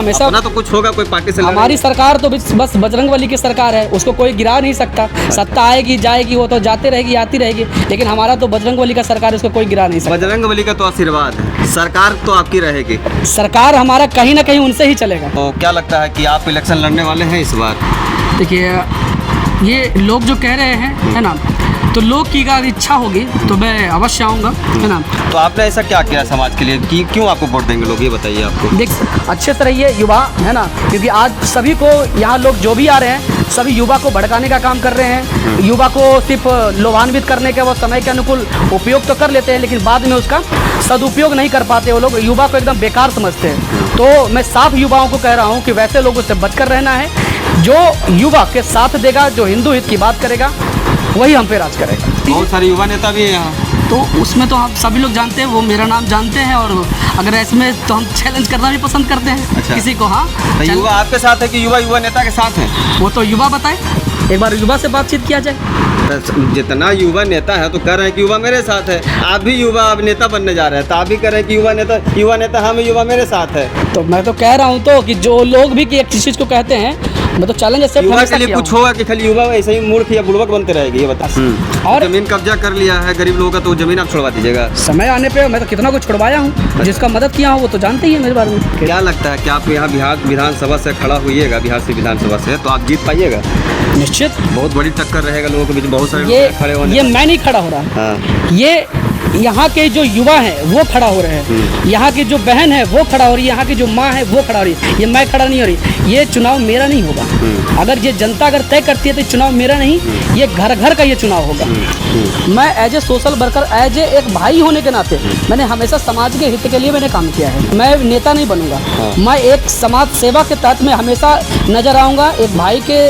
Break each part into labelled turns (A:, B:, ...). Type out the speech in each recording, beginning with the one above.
A: हमेशा
B: अपना तो कुछ होगा, कोई पार्टी से
A: हमारी सरकार तो बस बजरंगबली की सरकार है, उसको कोई गिरा नहीं सकता। सत्ता आएगी जाएगी, वो तो जाते रहेगी आती रहेगी, लेकिन हमारा तो बजरंगबली का सरकार है, उसको कोई गिरा नहीं सकता।
B: बजरंगबली का तो आशीर्वाद है, सरकार तो आपकी रहेगी।
A: सरकार हमारा कहीं ना कहीं उनसे ही चलेगा।
B: तो क्या लगता है कि आप इलेक्शन लड़ने वाले हैं इस बार?
A: देखिए, ये लोग जो कह रहे हैं, है ना, तो लोग की अगर इच्छा होगी तो मैं अवश्य आऊँगा, है ना।
B: तो आपने ऐसा क्या किया समाज के लिए कि क्यों आपको वोट देंगे लोग, ये बताइए आपको।
A: देख, अच्छे से रहिए युवा, है ना, क्योंकि आज सभी को यहाँ लोग जो भी आ रहे हैं सभी युवा को भड़काने का काम कर रहे हैं। युवा को सिर्फ लोभान्वित करने के वो समय के अनुकूल उपयोग तो कर लेते हैं, लेकिन बाद में उसका सदुपयोग नहीं कर पाते। वो लोग युवा को एकदम बेकार समझते हैं। तो मैं साफ युवाओं को कह रहा हूँ कि वैसे लोगों से बचकर रहना है। जो युवा के साथ देगा, जो हिंदू हित की बात करेगा, वही हम पे राज करेगा।
B: बहुत सारे युवा नेता भी हैं यहाँ,
A: तो उसमें तो हम सभी लोग जानते हैं, वो मेरा नाम जानते हैं, और अगर इसमें तो हम चैलेंज करना भी पसंद करते हैं।
B: अच्छा।
A: किसी को। हाँ,
B: तो युवा आपके साथ है कि युवा नेता के साथ हैं?
A: वो तो युवा बताए, एक बार युवा से बातचीत किया जाए।
B: जितना युवा नेता है तो कह रहे हैं कि युवा मेरे साथ है, आप भी युवा अब नेता बनने जा रहे हैं, तो आप भी कह रहे हैं कि युवा नेता हम युवा मेरे साथ है।
A: तो मैं तो कह रहा हूँ तो कि जो लोग भी कि एक चीज़ को कहते हैं, मैं तो चैलेंज ऐसे
B: युवा के लिए कुछ होगा कि खाली युवा ऐसे ही मूर्ख या बुड़बक बनते रहेगी, ये बता। और जमीन कब्जा कर लिया है गरीब लोगों का, तो जमीन आप छुड़वा दीजिएगा।
A: समय आने पे मैं तो कितना कुछ छुड़वाया हूँ, जिसका मदद किया हूँ वो तो जानते ही है मेरे बारे में।
B: क्या लगता है कि आप यहाँ बिहार विधानसभा से खड़ा होइएगा, बिहार से विधानसभा से, तो आप जीत पाइएगा?
A: निश्चित
B: बहुत बड़ी टक्कर रहेगा लोगों के बीच, बहुत सारे
A: ये
B: लोग खड़े होने।
A: ये मैं नहीं खड़ा हो रहा।
B: हाँ।
A: ये यहाँ के जो युवा हैं वो खड़ा हो रहे हैं, यहाँ की जो बहन है वो खड़ा हो रही है, यहाँ की जो माँ है वो खड़ा हो रही है। ये मैं खड़ा नहीं हो रही। ये चुनाव मेरा नहीं होगा। अगर ये जनता अगर तय करती है तो चुनाव मेरा नहीं, ये घर घर का ये चुनाव होगा। मैं as a social worker, as a एक भाई होने के नाते मैंने हमेशा समाज के हित के लिए मैंने काम किया है। मैं नेता नहीं बनूंगा। मैं एक समाज सेवा के तहत में हमेशा नजर आऊँगा, एक भाई के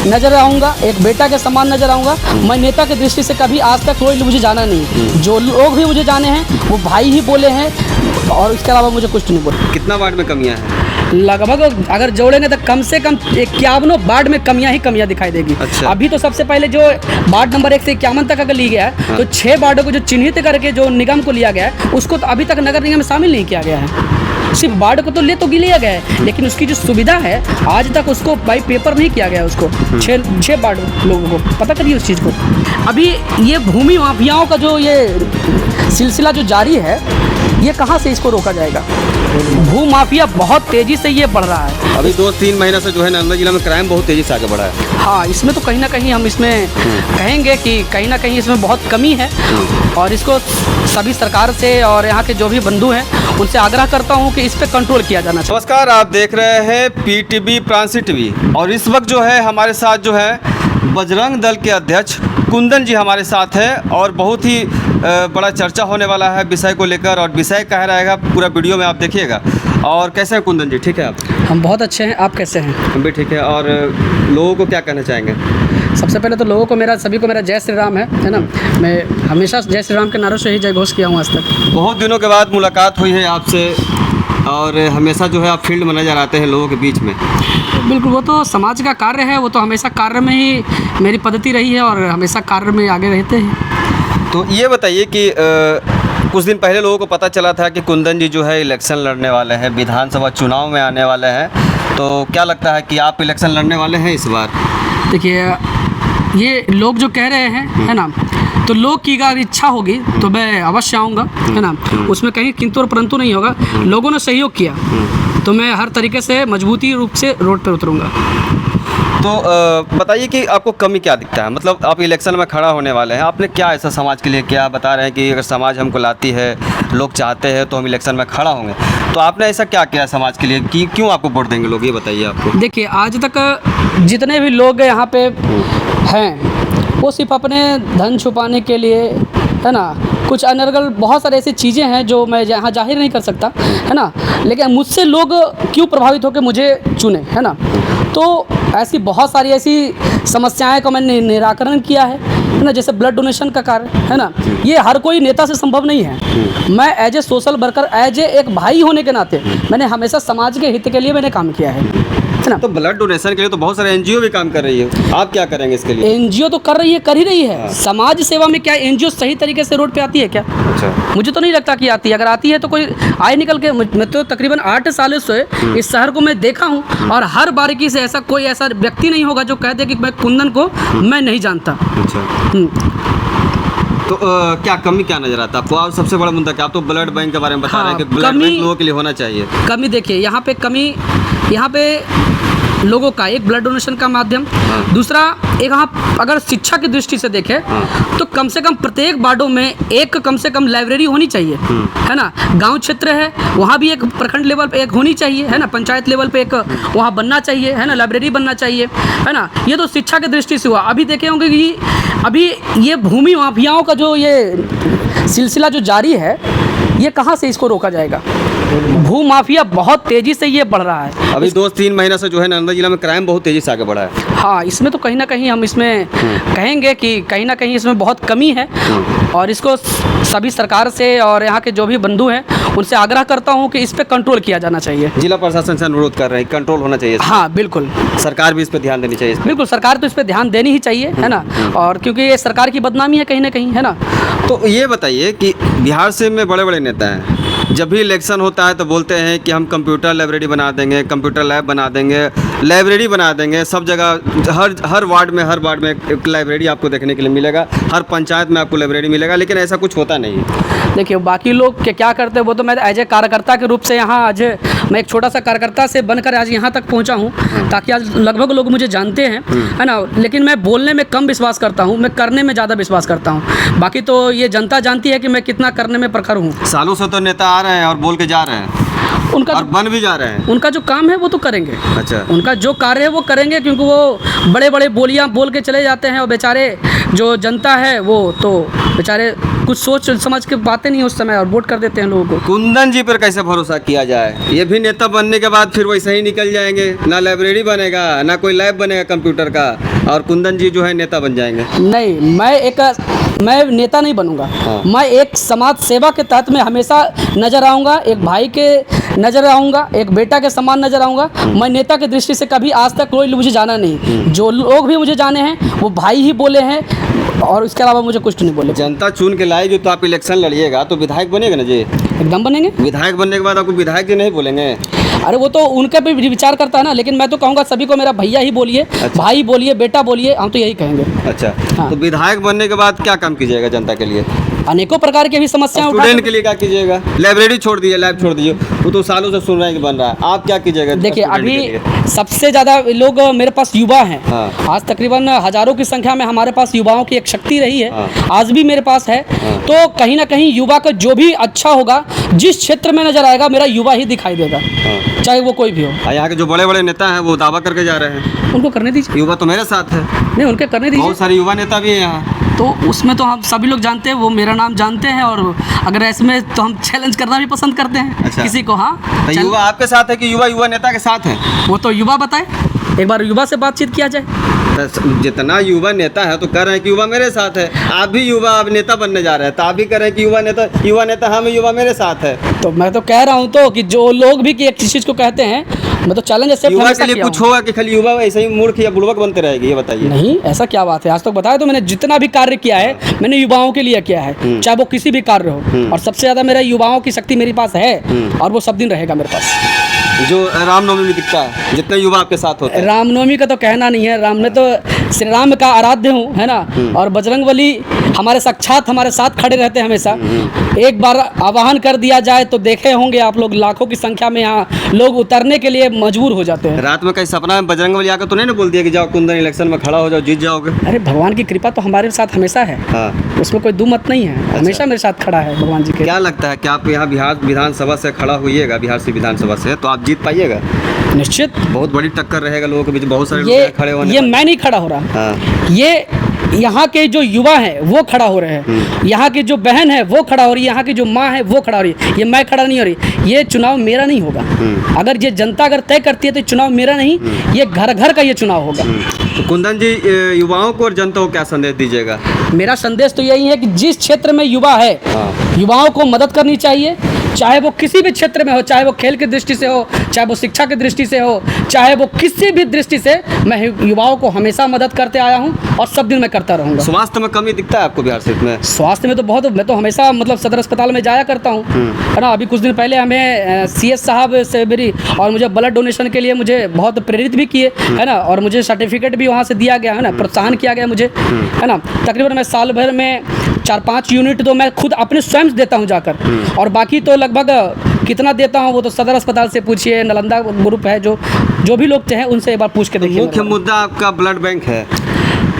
A: नजर आऊँगा, एक बेटा के समान नजर आऊँगा। मैं नेता की दृष्टि से कभी आज तक कोई मुझे जाना नहीं। जो लोग भी मुझे जाने हैं वो भाई ही बोले हैं, और इसके अलावा मुझे कुछ नहीं बोले।
B: कितना वार्ड में कमियां हैं?
A: लगभग अगर जोड़ेंगे तो कम से कम 51 वार्ड में कमियां ही कमियां दिखाई देगी।
B: अच्छा।
A: अभी तो सबसे पहले जो वार्ड नंबर 1 से 51 तक अगर ली गया है,
B: हाँ।
A: तो 6 वार्डों को जो चिन्हित करके जो निगम को लिया गया है, उसको तो अभी तक नगर निगम में शामिल नहीं किया गया है। सिर्फ वार्ड को तो लिया गया है, लेकिन उसकी जो सुविधा है आज तक उसको बाई पेपर नहीं किया गया। उसको 6 वार्ड लोगों को पता करिए उस चीज़ को। अभी ये भूमि माफियाओं का जो ये सिलसिला जो जारी है, ये कहाँ से इसको रोका जाएगा? भू माफिया बहुत तेज़ी से ये बढ़ रहा है।
B: अभी 2-3 महीने से जो है नालंदा जिला में क्राइम बहुत तेज़ी से आगे बढ़ा है।
A: हाँ, इसमें तो कहीं ना कहीं हम इसमें कहेंगे कि कहीं ना कहीं इसमें बहुत कमी है, और इसको सभी सरकार से और यहाँ के जो भी बंधु हैं उनसे आग्रह करता हूँ कि इस पर कंट्रोल किया जाना चाहिए।
B: नमस्कार, आप देख रहे हैं PTV प्रांसी टीवी, और इस वक्त जो है हमारे साथ जो है बजरंग दल के अध्यक्ष कुंदन जी हमारे साथ है, और बहुत ही बड़ा चर्चा होने वाला है विषय को लेकर, और विषय कह रहेगा पूरा वीडियो में आप देखिएगा। और कैसे हैं कुंदन जी? ठीक है आप?
A: हम बहुत अच्छे हैं, आप कैसे हैं?
B: हम भी ठीक है। और लोगों को क्या कहना चाहेंगे?
A: सबसे पहले तो लोगों को सभी को मेरा जय श्री राम है ना। मैं हमेशा जय श्री राम के नारों से ही जय घोष किया हूँ आज तक।
B: बहुत दिनों के बाद मुलाकात हुई है आपसे, और हमेशा जो है आप फील्ड में नजर आते हैं लोगों के बीच में।
A: बिल्कुल, वो तो समाज का कार्य है, वो तो हमेशा कार्य में ही मेरी पद्धति रही है, और हमेशा कार्य में आगे रहते हैं।
B: तो ये बताइए कि कुछ दिन पहले लोगों को पता चला था कि कुंदन जी जो है इलेक्शन लड़ने वाले हैं, विधानसभा चुनाव में आने वाले हैं, तो क्या लगता है कि आप इलेक्शन लड़ने वाले हैं इस बार?
A: देखिए, ये लोग जो कह रहे हैं, है ना, तो लोग की अगर इच्छा होगी तो मैं अवश्य आऊँगा, है ना। उसमें कहीं किंतु और परंतु नहीं होगा। लोगों ने सहयोग किया तो मैं हर तरीके से मजबूती रूप से रोड पर उतरूँगा।
B: तो बताइए कि आपको कमी क्या दिखता है? मतलब आप इलेक्शन में खड़ा होने वाले हैं, आपने क्या ऐसा समाज के लिए क्या बता रहे हैं कि अगर समाज हमको लाती है, लोग चाहते हैं तो हम इलेक्शन में खड़ा होंगे, तो आपने ऐसा क्या किया समाज के लिए कि क्यों आपको वोट देंगे लोग, ये बताइए आपको।
A: देखिए, आज तक जितने भी लोग यहाँ पे हैं वो सिर्फ अपने धन छुपाने के लिए, है ना, कुछ अनर्गल बहुत सारे ऐसी चीज़ें हैं जो मैं यहाँ जाहिर नहीं कर सकता, है ना, लेकिन मुझसे लोग क्यों प्रभावित होकर मुझे चुने, है ना। तो ऐसी बहुत सारी ऐसी समस्याएं का मैंने निराकरण किया है ना, जैसे ब्लड डोनेशन का कार्य, है ना। ये हर कोई नेता से संभव नहीं है। मैं as a social worker, as a एक भाई होने के नाते मैंने हमेशा समाज के हित के लिए मैंने काम किया है। है ना।
B: तो ब्लड डोनेशन के लिए तो बहुत सारे एनजीओ भी काम कर रही है, आप क्या करेंगे इसके लिए?
A: एनजीओ तो कर रही है, कर ही रही है। समाज सेवा में क्या एनजीओ सही तरीके से रोड पे आती है क्या?
B: अच्छा,
A: मुझे तो नहीं लगता कि आती है। अगर आती है तो कोई आए निकल के। मैं तो तकरीबन 8 सालों से इस शहर को मैं देखा हूँ, और हर बारीकी से ऐसा कोई ऐसा व्यक्ति नहीं होगा जो कह दे कि मैं कुंदन को मैं नहीं जानता।
B: अच्छा। तो क्या कमी क्या नजर आता है आपको? आप सबसे बड़ा मुद्दा क्या? आप तो ब्लड बैंक के बारे में बता रहे हैं कि ब्लड
A: कमी-
B: बैंक लोगों के लिए होना चाहिए।
A: कमी देखिए, यहाँ पे कमी, यहाँ पे लोगों का एक ब्लड डोनेशन का माध्यम, दूसरा एक यहाँ अगर शिक्षा की दृष्टि से देखें तो कम से कम प्रत्येक वार्डों में एक कम से कम लाइब्रेरी होनी चाहिए, है ना। गांव क्षेत्र है वहाँ भी एक प्रखंड लेवल पे एक होनी चाहिए, है ना। पंचायत लेवल पे एक वहाँ बनना चाहिए, है ना। लाइब्रेरी बनना चाहिए, है ना। ये तो शिक्षा की दृष्टि से हुआ। अभी देखे होंगे कि अभी ये भूमि माफियाओं का जो ये सिलसिला जो जारी है, ये कहाँ से इसको रोका जाएगा? भू माफिया बहुत तेजी से ये बढ़ रहा है।
B: अभी 2-3 महीना से जो है नालंदा जिला में क्राइम बहुत तेजी से आगे बढ़ा है।
A: हाँ, इसमें तो कहीं ना कहीं हम इसमें कहेंगे कि कहीं ना कहीं इसमें बहुत कमी है, और इसको सभी सरकार से और यहाँ के जो भी बंधु हैं उनसे आग्रह करता हूँ कि इस पे कंट्रोल किया जाना चाहिए।
B: जिला प्रशासन से अनुरोध कर रहे हैं, कंट्रोल होना चाहिए।
A: हाँ बिल्कुल,
B: सरकार भी इस पर ध्यान देनी चाहिए।
A: बिल्कुल सरकार तो इस पे ध्यान देनी ही चाहिए, है ना। और क्योंकि ये सरकार की बदनामी है कहीं ना कहीं, है ना।
B: तो ये बताइए कि बिहार से में बड़े बड़े नेता हैं, जब भी इलेक्शन होता है तो बोलते हैं कि हम कंप्यूटर लाइब्रेरी बना देंगे, कंप्यूटर लैब बना देंगे, लाइब्रेरी बना देंगे। सब जगह हर वार्ड में एक लाइब्रेरी आपको देखने के लिए मिलेगा, हर पंचायत में आपको लाइब्रेरी मिलेगा, लेकिन ऐसा कुछ होता नहीं है।
A: देखिए बाकी लोग क्या करते हैं वो तो मैं एज ए कार्यकर्ता के रूप से यहाँ आज मैं एक छोटा सा कार्यकर्ता से बनकर आज यहाँ तक पहुँचा हूँ, ताकि आज लगभग लोग मुझे जानते हैं, है ना। लेकिन मैं बोलने में कम विश्वास करता हूँ, मैं करने में ज़्यादा विश्वास करता हूँ। बाकी तो ये जनता जानती है कि मैं कितना करने में प्रखर हूँ।
B: सालों से तो नेता आ रहे हैं और बोल के जा रहे हैं,
A: उनका
B: और बन भी जा रहे हैं।
A: उनका जो काम है वो तो करेंगे।
B: अच्छा,
A: उनका जो कार्य है वो करेंगे, क्योंकि वो बड़े बड़े बोलियां बोल के चले जाते हैं, और बेचारे जो जनता है वो तो बेचारे कुछ सोच समझ के बातें नहीं उस समय, और वोट कर देते हैं लोगों को।
B: कुंदन जी पर कैसे भरोसा किया जाए? ये भी नेता बनने के बाद फिर वैसे ही निकल जाएंगे, ना लाइब्रेरी बनेगा ना कोई लैब बनेगा कंप्यूटर का, और कुंदन जी जो है नेता बन जाएंगे।
A: नहीं, मैं नेता नहीं बनूंगा।
B: हाँ।
A: मैं एक समाज सेवा के तहत में हमेशा नजर आऊंगा, एक भाई के नजर आऊंगा, एक बेटा के समान नजर आऊंगा। मैं नेता की दृष्टि से कभी आज तक कोई मुझे जाना नहीं। जो लोग भी मुझे जाने हैं वो भाई ही बोले हैं, और इसके अलावा मुझे कुछ नहीं बोले।
B: जनता चुन के लाएगी तो आप इलेक्शन लड़िएगा तो विधायक बनेगा ना जी?
A: एकदम बनेंगे।
B: विधायक बनने के बाद आपको विधायक जी नहीं बोलेंगे?
A: अरे वो तो उनका भी विचार करता है ना, लेकिन मैं तो कहूँगा सभी को मेरा भैया ही बोलिए।
B: अच्छा।
A: भाई बोलिए, बेटा बोलिए, हम तो यही कहेंगे।
B: अच्छा,
A: हाँ।
B: तो विधायक बनने के बाद क्या काम कीजिएगा जनता के लिए?
A: अनेकों प्रकार की भी समस्याएं
B: स्टूडेंट के लिए क्या कीजिएगा? लाइब्रेरी छोड़ दीजिए, लैब छोड़ दीजिए, वो तो सालों से सुन रहे हैं कि बन रहा है। आप क्या कीजिएगा?
A: देखिए
B: स्टूडेंट के
A: अभी
B: लिए?
A: सबसे ज़्यादा लोग मेरे पास युवा हैं।
B: हाँ।
A: आज तकरीबन हजारों की संख्या में हमारे पास युवाओं की एक शक्ति रही है।
B: हाँ।
A: आज भी मेरे पास है।
B: हाँ।
A: तो कहीं ना कहीं युवा का जो भी अच्छा होगा, जिस क्षेत्र में नजर आएगा मेरा युवा ही दिखाई देगा,
B: हाँ।
A: चाहे वो कोई भी हो।
B: और यहाँ के जो बड़े बड़े नेता हैं वो दावा करके जा रहे हैं,
A: उनको करने दीजिए।
B: युवा तो मेरे साथ है,
A: नहीं, उनके करने दीजिए।
B: बहुत सारे युवा नेता भी हैं यहाँ।
A: तो उसमें तो हम सभी लोग जानते हैं, वो मेरा नाम जानते हैं, और अगर इसमें तो हम चैलेंज करना भी पसंद करते हैं।
B: अच्छा।
A: किसी को। हाँ,
B: तो युवा आपके साथ है कि युवा नेता के साथ है?
A: वो तो युवा बताए, एक बार युवा से बातचीत किया जाए।
B: तो जितना युवा नेता है तो कह रहे हैं कि युवा मेरे साथ है। आप भी युवा, आप नेता बनने जा रहे हैं, तो आप भी कह रहे हैं कि युवा नेता हम, युवा मेरे साथ है।
A: तो मैं तो कह रहा हूँ तो कि जो लोग भी कि एक चीज़ को कहते हैं, मैं तो चैलेंज एक्सेप्ट
B: युवा
A: हमेशा
B: के लिए
A: किया
B: कुछ
A: हूँ।
B: होगा कि खाली युवा ऐसे ही मूर्ख या बुड़बक बनते रहेगी? ये बताइए।
A: नहीं, ऐसा क्या बात है। आज तक बताया तो मैंने जितना भी कार्य किया है मैंने युवाओं के लिए किया है, चाहे वो किसी भी कार्य हो। और सबसे ज़्यादा मेरा युवाओं की शक्ति मेरे पास है, और वो सब दिन रहेगा मेरे पास।
B: जो रामनवमी में दिखता है, जितने युवा आपके साथ होते हैं।
A: रामनवमी का तो कहना नहीं है, राम ने तो श्री राम का आराध्य हूँ, है ना। और बजरंगबली हमारे साक्षात हमारे साथ खड़े रहते हैं हमेशा। एक बार आह्वान कर दिया जाए तो देखे होंगे आप लोग, लाखों की संख्या में यहाँ लोग उतरने के लिए मजबूर हो जाते हैं।
B: रात में कहीं सपना में बजरंगबली आकर तो नहीं ना बोल दिया कि जाओ कुंदन इलेक्शन में खड़ा हो जाओ, जीत जाओगे?
A: अरे भगवान की कृपा तो हमारे साथ हमेशा है।
B: हाँ।
A: उसमें कोई दो मत नहीं है। हमेशा मेरे साथ खड़ा है भगवान जी के।
B: क्या लगता है कि आप यहाँ बिहार विधानसभा से खड़ा होइएगा, बिहार से विधानसभा से, तो आप जीत पाइएगा?
A: निश्चित।
B: बहुत बड़ी टक्कर रहेगा लोगों के बीच, बहुत सारे
A: ये
B: लोग खड़े होने
A: ये
B: वाले।
A: मैं नहीं खड़ा हो रहा।
B: हाँ।
A: ये यहाँ के जो युवा हैं वो खड़ा हो रहे हैं, यहाँ की जो बहन है वो खड़ा हो रही है, यहाँ की जो माँ है वो खड़ा हो रही है। ये मैं खड़ा नहीं हो रही। ये चुनाव मेरा नहीं होगा। अगर ये जनता अगर तय करती है तो चुनाव मेरा नहीं, ये घर घर का ये चुनाव होगा।
B: तो कुंदन जी, युवाओं को और जनता को क्या संदेश दीजिएगा?
A: मेरा संदेश तो यही है कि जिस क्षेत्र में युवा है,
B: हाँ।
A: युवाओं को मदद करनी चाहिए। चाहे वो किसी भी क्षेत्र में हो, चाहे वो खेल की दृष्टि से हो, चाहे वो शिक्षा की दृष्टि से हो, चाहे वो किसी भी दृष्टि से, मैं युवाओं को हमेशा मदद करते आया हूँ और सब दिन मैं करता रहूँगा।
B: स्वास्थ्य में कमी दिखता है आपको बिहार शरीफ में?
A: स्वास्थ्य में तो बहुत, मैं तो हमेशा मतलब सदर अस्पताल में जाया करता हूँ, है ना। अभी कुछ दिन पहले हमें CS साहब से मेरी और मुझे ब्लड डोनेशन के लिए मुझे बहुत प्रेरित भी किए, है ना, और मुझे सर्टिफिकेट भी वहाँ से दिया गया, है ना, प्रोत्साहन किया गया मुझे, है ना। तकरीबन मैं साल भर में 4-5 यूनिट तो मैं खुद अपने स्वयं देता हूँ जाकर, और बाकी तो लगभग कितना देता हूँ वो तो सदर अस्पताल से पूछिए, नालंदा ग्रुप है, जो भी लोग चाहें उनसे एक बार पूछ के देखिए।
B: मुख्य मुद्दा आपका ब्लड बैंक है?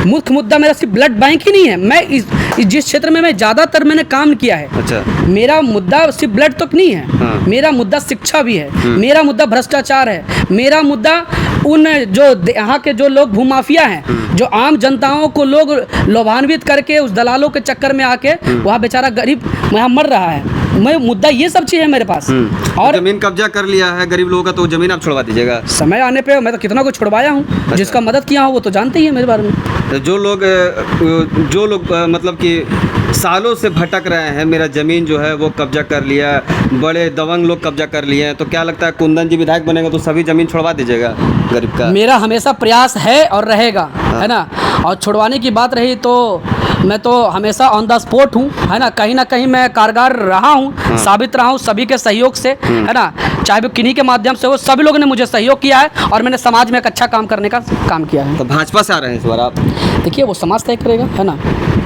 A: मुख्य मुद्दा मेरा सिर्फ ब्लड बैंक ही नहीं है, मैं इस जिस क्षेत्र में मैं ज़्यादातर मैंने काम किया है,
B: अच्छा,
A: मेरा मुद्दा सिर्फ ब्लड तक नहीं है,
B: हाँ।
A: मेरा मुद्दा शिक्षा भी है, मेरा मुद्दा भ्रष्टाचार है, मेरा मुद्दा उन जो यहाँ के जो लोग भूमाफिया हैं, जो आम जनताओं को लोग लोभान्वित करके उस दलालों के चक्कर में आके वहाँ बेचारा गरीब वहाँ मर रहा है, मैं मुद्दा ये सब चीज़ है मेरे पास।
B: और जमीन कब्जा कर लिया है गरीब लोगों का, तो जमीन आप छुड़वा दीजिएगा?
A: समय आने पे मैं तो कितना को छुड़वाया हूँ, जिसका मदद किया हूँ वो तो जानते ही है मेरे बारे में।
B: तो जो लोग मतलब कि सालों से भटक रहे हैं, मेरा ज़मीन जो है वो कब्जा कर लिया, बड़े दबंग लोग कब्जा कर लिए हैं, तो क्या लगता है कुंदन जी विधायक बनेगा तो सभी ज़मीन छुड़वा दीजिएगा गरीब का?
A: मेरा हमेशा प्रयास है और रहेगा, है ना। और छुड़वाने की बात रही तो मैं तो हमेशा ऑन द स्पॉट हूँ, है ना कहीं मैं कारगर रहा हूँ, साबित रहा हूँ सभी के सहयोग से, है ना, चाहे वो किन्हीं के माध्यम से हो, सभी लोगों ने मुझे सहयोग किया है और मैंने समाज में एक अच्छा काम करने का काम किया है।
B: तो भाजपा से आ रहे हैं इस बार आप?
A: देखिए वो समाज तय करेगा, है ना,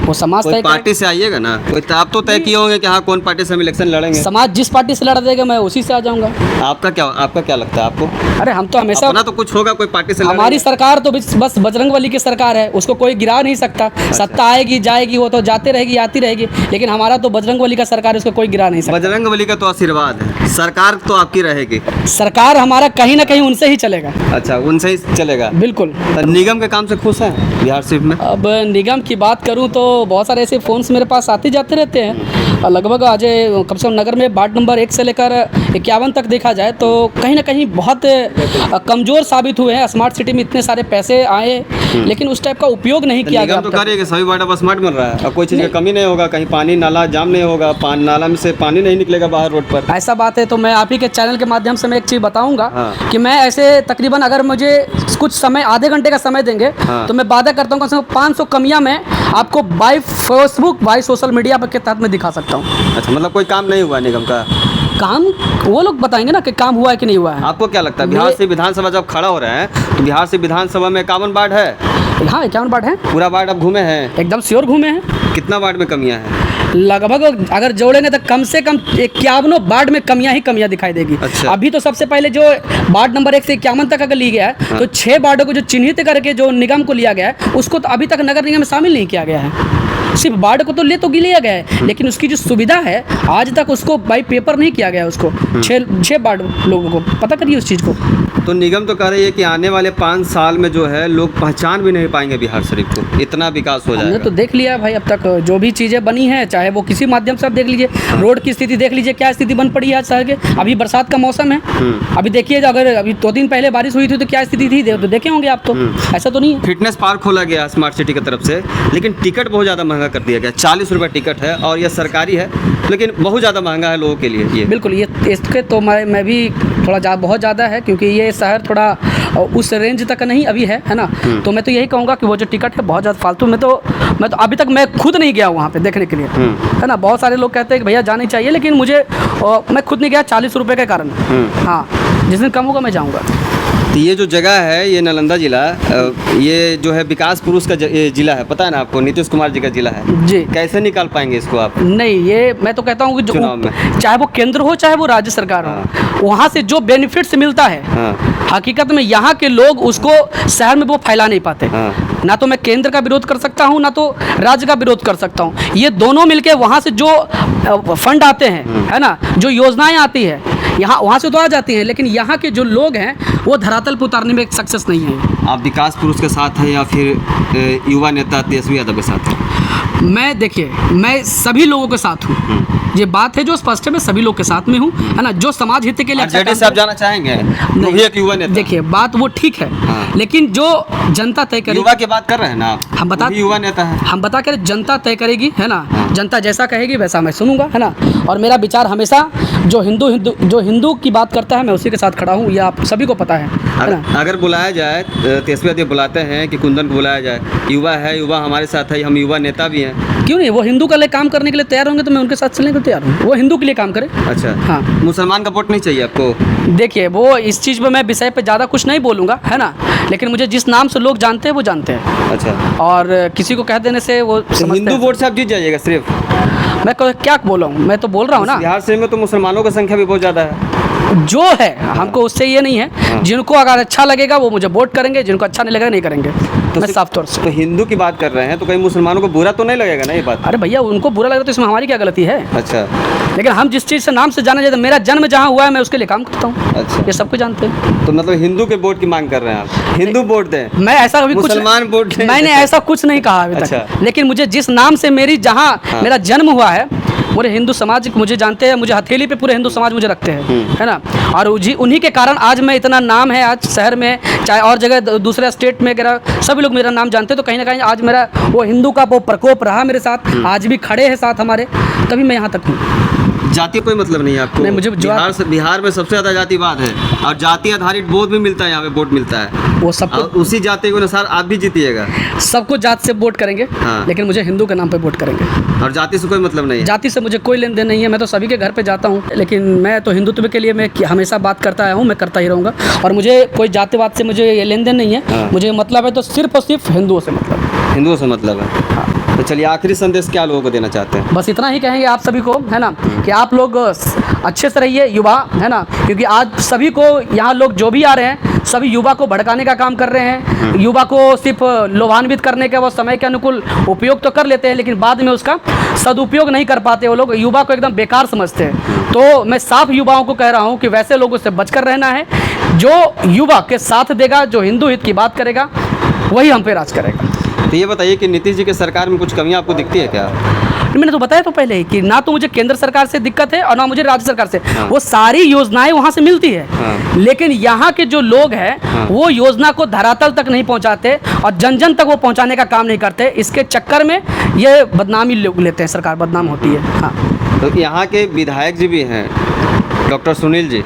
A: वो समाज तय
B: पार्टी से आइएगा ना, कोई आप तो तय किए होंगे कि हाँ कौन पार्टी से हम इलेक्शन लड़ेंगे।
A: समाज जिस पार्टी से लड़ देगा मैं उसी से आ जाऊँगा।
B: आपका क्या लगता है आपको?
A: अरे हम तो हमेशा
B: अपना तो कुछ होगा, कोई पार्टी से
A: हमारी सरकार तो बस बजरंगबली की सरकार है, उसको कोई गिरा नहीं सकता। सत्ता आएगी जाएगी, वो तो जाते रहेगी आती रहेगी, लेकिन हमारा तो बजरंगबली का सरकार है, उसको कोई गिरा नहीं सकता।
B: बजरंगबली का तो आशीर्वाद है, सरकार तो आपकी रहेगी।
A: सरकार हमारा कहीं ना कहीं उनसे ही चलेगा।
B: अच्छा, उनसे ही चलेगा,
A: बिल्कुल।
B: निगम के काम से खुश हैं बिहार शरीफ में?
A: अब निगम की बात करूं तो बहुत सारे ऐसे फ़ोन्स मेरे पास आते जाते रहते हैं, लगभग आज कम से कम नगर में वार्ड नंबर 1 से लेकर 51 तक देखा जाए तो कहीं ना कहीं बहुत कमज़ोर साबित हुए हैं। स्मार्ट सिटी में इतने सारे पैसे आए लेकिन उस टाइप का उपयोग नहीं किया गया।
B: निगम तो करिए कि सभी वार्ड अब स्मार्ट बन रहा है, अब कोई चीज़ की कमी नहीं होगा, कहीं पानी नाला जाम नहीं होगा, नाला में से पानी नहीं निकलेगा बाहर रोड पर।
A: ऐसा बात है तो मैं आप ही के चैनल के माध्यम से मैं एक चीज़ बताऊंगा कि मैं ऐसे तकरीबन अगर मुझे कुछ समय आधे घंटे का समय देंगे तो मैं वादा करता हूँ कम से कम 500 कमियाँ मैं आपको bye Facebook by social media के तहत में दिखा सकता हूँ।
B: अच्छा, मतलब कोई काम नहीं हुआ निगम का?
A: काम वो लोग बताएंगे ना कि काम हुआ है कि नहीं हुआ है।
B: आपको क्या लगता है बिहार से विधानसभा जब खड़ा हो रहे हैं तो बिहार से विधानसभा में 51 वार्ड है?
A: हाँ 51 वार्ड है।
B: पूरा वार्ड अब घूमे हैं?
A: एकदम श्योर घूमे हैं।
B: कितना वार्ड में कमियां हैं?
A: लगभग अगर जोड़ेंगे तो कम से कम 51 वार्ड में कमियां ही कमियां दिखाई देगी।
B: अच्छा।
A: अभी तो सबसे पहले जो वार्ड नंबर 1 से 51 तक अगर लिया गया है
B: हाँ।
A: तो 6 वार्डों को जो चिन्हित करके जो निगम को लिया गया है उसको तो अभी तक नगर निगम में शामिल नहीं किया गया है। सिर्फ वार्ड को तो लिया गया है लेकिन उसकी जो सुविधा है आज तक उसको बाई पेपर नहीं किया गया उसको। 6 वार्ड लोगों को पता करिए उस चीज़ को।
B: तो निगम तो कह रही है कि आने वाले 5 साल में जो है लोग पहचान भी नहीं पाएंगे बिहार शरीफ को, इतना विकास हो जाएगा।
A: हमने तो देख लिया भाई अब तक जो भी चीज़ें बनी हैं, चाहे वो किसी माध्यम से आप देख लीजिए, रोड की स्थिति देख लीजिए क्या स्थिति बन पड़ी है आज शहर के। अभी बरसात का मौसम है, अभी देखिए अगर अभी 2 दिन पहले बारिश हुई थी तो क्या स्थिति थी, तो देखे होंगे आप तो। ऐसा तो नहीं है।
B: फिटनेस पार्क खोला गया स्मार्ट सिटी की तरफ से, लेकिन टिकट बहुत ज़्यादा महंगा कर दिया गया। 40 रुपये टिकट है और यह सरकारी है लेकिन बहुत ज़्यादा महंगा है लोगों के लिए। ये बिल्कुल,
A: ये इसके तो मैं भी थोड़ा बहुत ज़्यादा है क्योंकि ये शहर थोड़ा उस रेंज तक नहीं अभी है ना। तो मैं तो यही कहूँगा कि वो जो टिकट है बहुत ज़्यादा फालतू। मैं तो अभी तक मैं खुद नहीं गया वहाँ पे देखने के लिए, है ना। बहुत सारे लोग कहते हैं कि भैया जानी चाहिए लेकिन मुझे मैं खुद नहीं गया 40 रुपये के कारण। हाँ, जिस दिन कम होगा मैं जाऊँगा।
B: तो ये जो जगह है ये नालंदा जिला, ये जो है विकास पुरुष का जिला है, पता है ना आपको, नीतीश कुमार जी का जिला है जी। कैसे निकाल पाएंगे इसको आप? नहीं, ये मैं तो कहता हूँ कि जो चाहे वो केंद्र हो चाहे वो राज्य सरकार हो, वहाँ से जो बेनिफिट्स मिलता है हकीकत में यहाँ के लोग उसको शहर में वो फैला नहीं पाते। ना तो मैं केंद्र का विरोध कर सकता हूँ ना तो राज्य का विरोध कर सकता हूँ। ये दोनों मिलके वहाँ से जो फंड आते हैं, है ना, जो योजनाएं आती है यहाँ वहाँ से तो आ जाती हैं लेकिन यहाँ के जो लोग हैं वो धरातल पर उतारने में सक्सेस नहीं है। आप विकास पुरुष के साथ हैं या फिर युवा नेता तेजस्वी यादव के साथ हैं? मैं देखिए, मैं सभी लोगों के साथ हूँ। ये बात है जो स्पष्ट है, मैं सभी लोग के साथ में हूँ, है ना। जो समाज हित के लिए अच्छा से आप जाना चाहेंगे? नहीं, एक युवा नेता। देखिए बात वो ठीक है लेकिन जो जनता तय करेगी। युवा की बात कर रहे हैं ना आप, हम बता युवा नेता है, हम बता कर जनता तय करेगी, है ना। जनता जैसा कहेगी वैसा मैं सुनूंगा, है ना। और मेरा विचार हमेशा
A: जो हिंदू की बात करता है मैं उसी के साथ खड़ा हूँ, ये आप सभी को पता है ना।
B: अगर बुलाया जाए, तेजस्वी यादव बुलाते हैं कि कुंदन को बुलाया जाए, युवा है, युवा हमारे साथ है, हम युवा नेता भी हैं,
A: क्यों नहीं, वो हिंदू के लिए काम करने के लिए तैयार होंगे तो मैं उनके साथ चलने को तैयार हूँ। वो हिंदू के लिए काम करे।
B: अच्छा,
A: हाँ,
B: मुसलमान का वोट नहीं चाहिए आपको?
A: देखिए वो इस चीज़ पे मैं विषय पे ज़्यादा कुछ नहीं बोलूँगा, है ना, लेकिन मुझे जिस नाम से लोग जानते हैं वो जानते हैं।
B: अच्छा,
A: और किसी को कह देने से वो
B: तो हिंदू वोट से आप जीत जाइएगा सिर्फ?
A: मैं क्या बोला हूँ, मैं तो बोल रहा हूँ ना,
B: बिहार से में तो मुसलमानों की संख्या भी बहुत ज़्यादा है
A: जो है, हमको उससे ये नहीं है। जिनको अगर अच्छा लगेगा वो मुझे वोट करेंगे, जिनको अच्छा नहीं लगेगा नहीं करेंगे। मैं साफ तौर से
B: तो हिंदू की बात कर रहे हैं तो कहीं मुसलमानों को बुरा तो नहीं लगेगा ना ये बात?
A: अरे भैया उनको बुरा लगेगा तो इसमें हमारी क्या गलती है?
B: अच्छा,
A: लेकिन हम जिस चीज़ से नाम से जाना जाता है, मेरा जन्म जहाँ हुआ है मैं उसके लिए काम करता हूँ।
B: अच्छा,
A: ये सबको जानते हैं।
B: तो मतलब हिंदू के वोट की मांग कर रहे हैं आप? हिंदू वोट दें?
A: मैं ऐसा कभी कुछ
B: मुसलमान वोट दें?
A: मैंने ऐसा कुछ नहीं कहा अभी तक।
B: अच्छा।
A: लेकिन मुझे जिस नाम से जहाँ मेरा जन्म हुआ है, पूरे हिंदू समाज मुझे जानते हैं, मुझे हथेली पे पूरे हिंदू समाज मुझे रखते हैं, है ना। और उन्हीं के कारण आज मैं इतना नाम है, आज शहर में चाहे और जगह दूसरे स्टेट में सभी लोग मेरा नाम जानते हैं। तो कहीं ना कहीं आज मेरा वो हिंदू का वो प्रकोप रहा मेरे साथ, आज भी खड़े हैं साथ हमारे, तभी मैं यहाँ तक हूँ।
B: जाति कोई मतलब नहीं है आपको?
A: नहीं, मुझे
B: बिहार में सबसे ज़्यादा जातिवाद है और जाति आधारित वोट भी मिलता है, यहाँ पे वोट मिलता है
A: वो सबको,
B: उसी जाति के अनुसार आप भी जीतिएगा।
A: सबको जात से वोट करेंगे,
B: हाँ।
A: लेकिन मुझे हिंदू के नाम पे वोट करेंगे
B: और जाति से कोई मतलब नहीं है?
A: जाति से मुझे कोई लेन देन नहीं है। मैं तो सभी के घर पे जाता हूँ, लेकिन मैं तो हिंदुत्व के लिए मैं हमेशा बात करता आया हूँ, मैं करता ही रहूँगा। और मुझे कोई जातिवाद से मुझे ये लेन देन नहीं है।
B: हाँ।
A: मुझे मतलब है तो सिर्फ और सिर्फ हिंदुओं से मतलब है।
B: हिंदुओं से मतलब है।
A: हाँ।
B: तो चलिए, आखिरी संदेश क्या लोगों को देना चाहते हैं?
A: बस इतना ही कहेंगे आप सभी को, है ना, कि आप लोग अच्छे से रहिए, युवा, है ना, क्योंकि आज सभी को यहाँ लोग जो भी आ रहे हैं सभी युवा को भड़काने का काम कर रहे हैं। युवा को सिर्फ लोभान्वित करने के वो समय के अनुकूल उपयोग तो कर लेते हैं, लेकिन बाद में उसका सदुपयोग नहीं कर पाते। वो लोग युवा को एकदम बेकार समझते हैं। तो मैं साफ युवाओं को कह रहा हूँ कि वैसे लोगों से बचकर रहना है। जो युवा के साथ देगा, जो हिंदू हित की बात करेगा, वही हम पे राज करेगा।
B: तो ये बताइए कि नीतीश जी की सरकार में कुछ कमियां आपको दिखती है क्या?
A: मैंने तो बताया तो पहले ही कि ना तो मुझे केंद्र सरकार से दिक्कत है और ना मुझे राज्य सरकार से।
B: हाँ।
A: वो सारी योजनाएं वहाँ से मिलती है।
B: हाँ।
A: लेकिन यहाँ के जो लोग हैं
B: हाँ।
A: वो योजना को धरातल तक नहीं पहुँचाते और जन जन तक वो पहुँचाने का काम नहीं करते। इसके चक्कर में ये बदनामी लेते हैं, सरकार बदनाम होती है। हाँ।
B: तो यहाँ के विधायक जी भी हैं, डॉक्टर सुनील जी,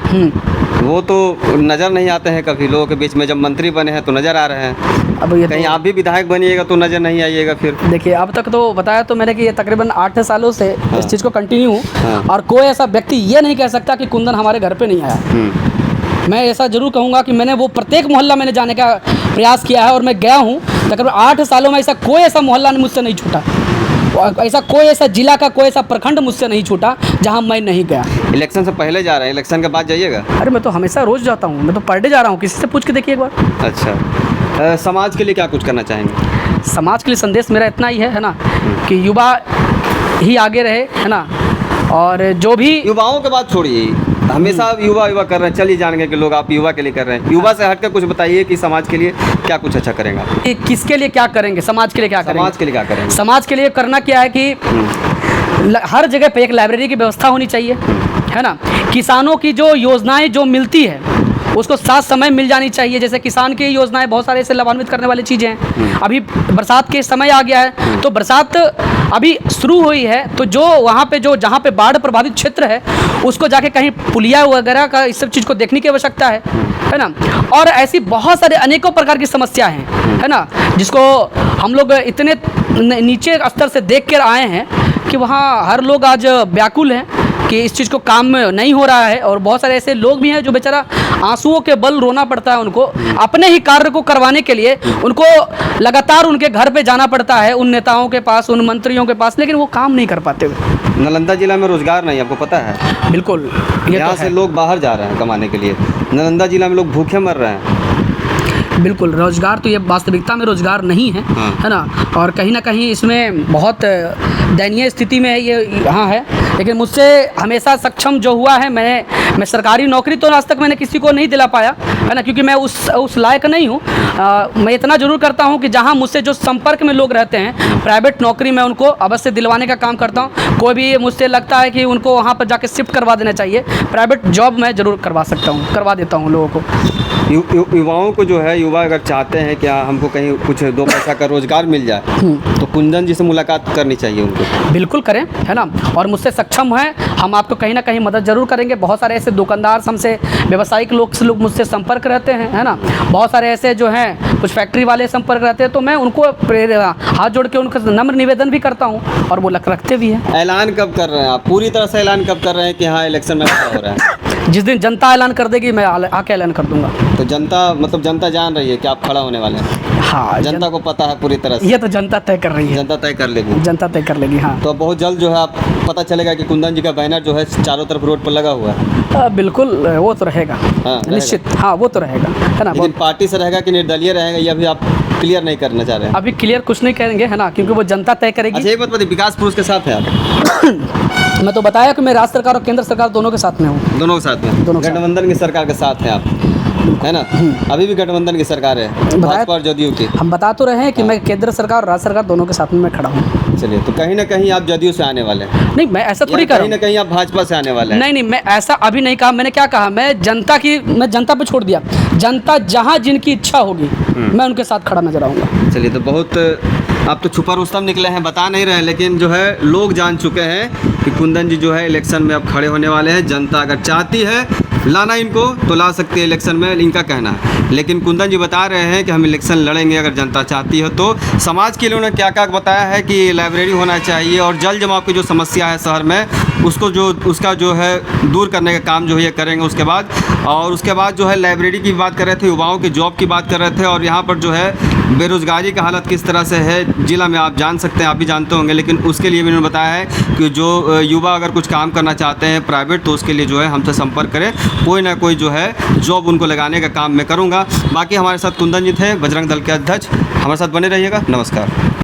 B: वो तो नज़र नहीं आते हैं कभी लोगों के बीच में। जब मंत्री बने हैं तो नज़र आ रहे हैं।
A: अब ये
B: कहीं आप भी विधायक बनिएगा तो नज़र नहीं आइएगा फिर?
A: देखिए, अब तक तो बताया तो मैंने कि ये तकरीबन 8 सालों से इस चीज़ को कंटिन्यू हूँ।
B: हाँ।
A: और कोई ऐसा व्यक्ति ये नहीं कह सकता कि कुंदन हमारे घर पे नहीं आया। मैं ऐसा जरूर कहूँगा कि मैंने वो प्रत्येक मोहल्ला मैंने जाने का प्रयास किया है और मैं गया हूँ। तकरीबन 8 सालों में कोई ऐसा मोहल्ला मुझसे नहीं छूटा, ऐसा कोई ऐसा जिला का कोई ऐसा प्रखंड मुझसे नहीं छूटा जहां मैं नहीं गया।
B: इलेक्शन से पहले जा रहे हैं, इलेक्शन के बाद जाइएगा?
A: अरे मैं तो हमेशा रोज़ जाता हूं, मैं तो पर डे जा रहा हूं, किसी से पूछ के देखिए एक बार।
B: अच्छा, समाज के लिए क्या कुछ करना चाहेंगे?
A: समाज के लिए संदेश मेरा इतना ही है ना, कि युवा ही आगे रहे, है ना। और जो भी
B: युवाओं के बात छोड़िए, हमेशा युवा युवा कर रहे हैं, चलिए जान गए कि लोग आप युवा के लिए कर रहे हैं। युवा से हटकर कुछ बताइए कि समाज के लिए क्या कुछ अच्छा करेंगे?
A: किसके लिए क्या करेंगे, समाज के लिए क्या करेंगे?
B: समाज के लिए क्या करेंगे?
A: समाज के लिए करना क्या है कि हर जगह पे एक लाइब्रेरी की व्यवस्था होनी चाहिए, है ना। किसानों की जो योजनाएं जो मिलती है उसको साथ समय मिल जानी चाहिए। जैसे किसान की योजनाएं बहुत सारे ऐसे लाभान्वित करने वाली चीज़ें हैं। अभी बरसात के समय आ गया है तो बरसात अभी शुरू हुई है, तो जो वहाँ पे जहाँ पे बाढ़ प्रभावित क्षेत्र है उसको जाके कहीं पुलिया वगैरह का इस सब चीज़ को देखने की आवश्यकता है ना। और ऐसी बहुत सारे अनेकों प्रकार की समस्या हैं, है ना, जिसको हम लोग इतने नीचे स्तर से देख कर आए हैं कि वहाँ हर लोग आज व्याकुल हैं कि इस चीज़ को काम में नहीं हो रहा है। और बहुत सारे ऐसे लोग भी हैं जो बेचारा आंसुओं के बल रोना पड़ता है उनको, अपने ही कार्य को करवाने के लिए उनको लगातार उनके घर पे जाना पड़ता है, उन नेताओं के पास, उन मंत्रियों के पास, लेकिन वो काम नहीं कर पाते हुए।
B: नालंदा जिला में रोजगार नहीं, आपको पता है?
A: बिल्कुल, ये
B: यहाँ
A: तो
B: से
A: है।
B: लोग बाहर जा रहे हैं कमाने के लिए, नालंदा जिला में लोग भूखे मर रहे हैं।
A: बिल्कुल, रोजगार तो ये वास्तविकता में रोजगार नहीं है,
B: हाँ।
A: है ना। और कहीं ना कहीं इसमें बहुत दयनीय स्थिति में ये यहाँ है। लेकिन मुझसे हमेशा सक्षम जो हुआ है, मैं सरकारी नौकरी तो आज तक मैंने किसी को नहीं दिला पाया, है ना, क्योंकि मैं उस लायक नहीं हूँ। मैं इतना जरूर करता हूँ कि जहाँ मुझसे जो संपर्क में लोग रहते हैं, प्राइवेट नौकरी मैं उनको अवश्य दिलवाने का काम करता हूँ। कोई भी मुझसे लगता है कि उनको वहाँ पर जाके शिफ्ट करवा देना चाहिए, प्राइवेट जॉब मैं ज़रूर करवा देता हूँ लोगों को।
B: युवाओं को जो है, युवा अगर चाहते हैं कि हमको कहीं कुछ 2 पैसा का रोजगार मिल जाए तो कुंदन जी से मुलाकात करनी चाहिए उनको।
A: बिल्कुल करें, है ना। और मुझसे सक्षम हैं हम आपको कहीं ना कहीं मदद जरूर करेंगे। बहुत सारे ऐसे दुकानदार हमसे, व्यावसायिक लोग मुझसे संपर्क रहते हैं, है ना। बहुत सारे ऐसे जो हैं कुछ फैक्ट्री वाले संपर्क रहते हैं, तो मैं उनको हाथ जोड़ के उनका नम्र निवेदन भी करता हूँ और वो रखते भी हैं।
B: ऐलान कब कर रहे हैं आप, पूरी तरह से ऐलान कब कर रहे हैं कि हाँ इलेक्शन में क्या हो रहा है?
A: जिस दिन जनता ऐलान कर देगी मैं आके ऐलान कर दूंगा।
B: तो जनता मतलब जनता जान रही है कि आप खड़ा होने वाले हैं?
A: हाँ,
B: जनता को पता है पूरी तरह से?
A: ये तो जनता तय कर रही है,
B: जनता तय कर लेगी।
A: जनता तय कर लेगी। हाँ,
B: तो बहुत जल्द जो है आप पता चलेगा कि कुंदन जी का बैनर जो है चारों तरफ रोड पर लगा हुआ है।
A: बिल्कुल वो तो रहेगा,
B: हाँ,
A: निश्चित। हाँ, वो तो रहेगा, है ना।
B: लेकिन पार्टी से रहेगा कि निर्दलीय रहेगा, ये अभी आप क्लियर नहीं करना चाह रहे हैं?
A: अभी क्लियर कुछ नहीं करेंगे, है ना, क्योंकि वो जनता तय करेगी।
B: अच्छा, एक बात बताइए, विकास पुरुष के साथ है आप?
A: मैं तो बताया कि मैं राज्य सरकार और केंद्र सरकार दोनों के साथ में हूँ।
B: दोनों के साथ में?
A: दोनों के साथ।
B: गठबंधन की सरकार के साथ हैं आप, है ना? अभी भी गठबंधन की सरकार है, भाजपा और जदयू की।
A: हम बता तो रहे हैं कि मैं केंद्र सरकार और राज्य सरकार दोनों के साथ में मैं खड़ा हूँ।
B: चलिए, तो कहीं ना कहीं आप जदयू से आने वाले हैं?
A: नहीं, मैं ऐसा थोड़ी कर रहा
B: कहीं ना कहीं आप भाजपा से आने वाले हैं?
A: नहीं, मैं ऐसा अभी नहीं कहा। मैंने क्या कहा, मैं जनता पे छोड़ दिया। जनता जहाँ जिनकी इच्छा होगी मैं उनके साथ खड़ा नजर आऊँगा।
B: चलिए, तो बहुत आप तो छुपा रुस्तम निकले हैं, बता नहीं रहे हैं, लेकिन जो है लोग जान चुके हैं कि कुंदन जी जो है इलेक्शन में अब खड़े होने वाले हैं। जनता अगर चाहती है लाना इनको तो ला सकती है इलेक्शन में, इनका कहना है। लेकिन कुंदन जी बता रहे हैं कि हम इलेक्शन लड़ेंगे अगर जनता चाहती है तो। समाज के लिए उन्होंने क्या क्या बताया है कि लाइब्रेरी होना चाहिए और जल जमाव की जो समस्या है शहर में उसका जो है दूर करने का काम जो है ये करेंगे। उसके बाद जो है लाइब्रेरी की बात कर रहे थे, युवाओं की जॉब की बात कर रहे थे, और यहाँ पर जो है बेरोज़गारी का हालत किस तरह से है ज़िला में आप जान सकते हैं, आप भी जानते होंगे। लेकिन उसके लिए भी उन्होंने बताया है कि जो युवा अगर कुछ काम करना चाहते हैं प्राइवेट, तो उसके लिए जो है हमसे संपर्क करें, कोई ना कोई जो है जॉब उनको लगाने का काम मैं करूँगा। बाकी हमारे साथ कुंदन जी थे, बजरंग दल के अध्यक्ष। हमारे साथ बने रहिएगा। नमस्कार।